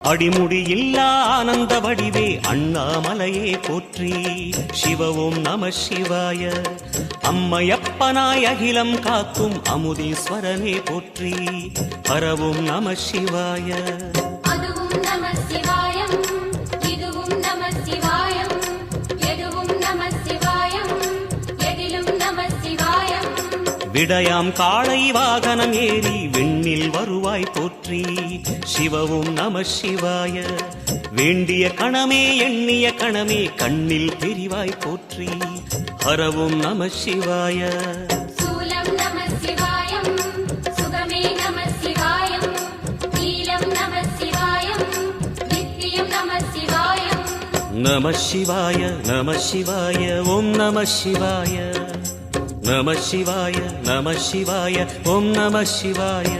அடிமுடியில்லா ஆனந்த வடிவே அண்ணாமலையே போற்றி. சிவவும் நம சிவாய. அம்மையப்பனாய் அகிலம் காக்கும் அமுதீஸ்வரனே போற்றி. பரவும் நம சிவாய. அதுவும் நம சிவாயம், இதுவும் நம சிவாயம், எதுவும் நம சிவாயம், எதிலும் நம சிவாயம். விடயாம் காளை வாகனம் ஏறி விண்ணில் வருவாய் போற்றி. சிவவும் நம சிவாய. வேண்டிய கணமே எண்ணிய கணமே கண்ணில் தெரிவாய் போற்றி. ஹரவும் நம சிவாய. சூலம் நம சிவாயம், சுகமே நம சிவாயம், நீலம் நம சிவாயம், நித்தியம் நம சிவாயம். நம சிவாய நம சிவாய ஓம் நம சிவாய. நம சிவாய நம சிவாய ஓம் நம சிவாய.